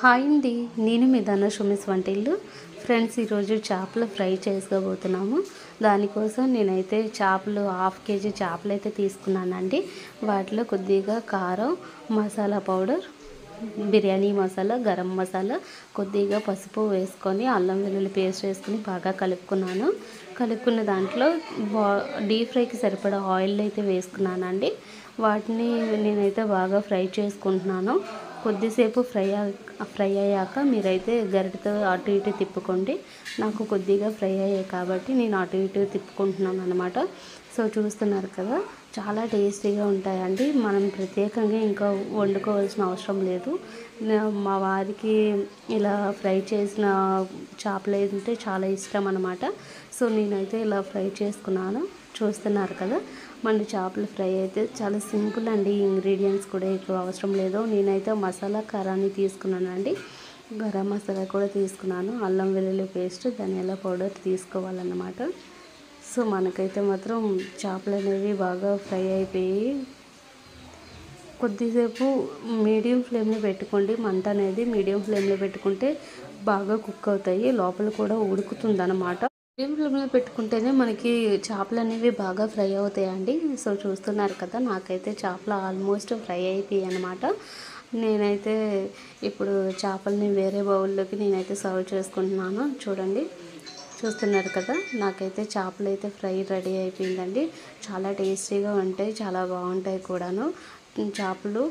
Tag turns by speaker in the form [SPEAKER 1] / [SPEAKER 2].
[SPEAKER 1] Hi అండి, నేను మీ ధనలక్ష్మి వంటిల్లు. ఫ్రెండ్స్, ఈరోజు చేపలు ఫ్రై చేసుకోబోతున్నాము. దానికోసం నేనైతే చేపలు హాఫ్ కేజీ చేపలు అయితే తీసుకున్నానండి. వాటిలో కొద్దిగా కారం, మసాలా పౌడర్, బిర్యానీ మసాలా, గరం మసాలా, కొద్దిగా పసుపు వేసుకొని అల్లం వెల్లుల్లి పేస్ట్ వేసుకొని బాగా కలుపుకున్నాను. కలుపుకున్న దాంట్లో డీప్ ఫ్రైకి సరిపడా ఆయిల్ అయితే వేసుకున్నానండి. వాటిని నేనైతే బాగా ఫ్రై చేసుకుంటున్నాను. కొద్దిసేపు ఫ్రై అయ్యాక మీరైతే గరిటెతో అటు ఇటు తిప్పుకోండి. నాకు కొద్దిగా ఫ్రై అయ్యాయి కాబట్టి నేను అటు ఇటు తిప్పుకుంటున్నాను అనమాట. సో చూస్తున్నారు కదా, చాలా టేస్టీగా ఉంటాయండి. మనం ప్రత్యేకంగా ఇంకా వండుకోవాల్సిన అవసరం లేదు. మా వారికి ఇలా ఫ్రై చేసిన చేపలు అంటే చాలా ఇష్టం అనమాట. సో నేనైతే ఇలా ఫ్రై చేసుకున్నాను. చూస్తున్నారు కదా, మన చేపల ఫ్రై అయితే చాలా సింపుల్ అండి. ఇంగ్రీడియంట్స్ కూడా ఎక్కువ అవసరం లేదు. నేనైతే మసాలా కారాన్ని తీసుకున్నానండి, గరం మసాలా కూడా తీసుకున్నాను, అల్లం వెల్లుల్లి పేస్ట్, ధనియాల పౌడర్ తీసుకోవాలన్నమాట. సో మనకైతే మాత్రం చేపలు అనేవి బాగా ఫ్రై అయిపోయి కొద్దిసేపు మీడియం ఫ్లేమ్లో పెట్టుకోండి. మంట అనేది మీడియం ఫ్లేమ్లో పెట్టుకుంటే బాగా కుక్ అవుతాయి, లోపల కూడా ఉడుకుతుంది అన్నమాట. మీడియం ఫ్లేమ్లో పెట్టుకుంటేనే మనకి చేపలు అనేవి బాగా ఫ్రై అవుతాయండి. సో చూస్తున్నారు కదా, నాకైతే చేపలు ఆల్మోస్ట్ ఫ్రై అయిపోయాయి అన్నమాట. నేనైతే ఇప్పుడు చేపలని వేరే బౌల్లోకి నేనైతే సర్వ్ చేసుకుంటున్నాను. చూడండి, చూస్తున్నారు కదా, నాకైతే చేపలు అయితే ఫ్రై రెడీ అయిపోయిందండి. చాలా టేస్టీగా ఉంటాయి, చాలా బాగుంటాయి కూడాను చేపలు.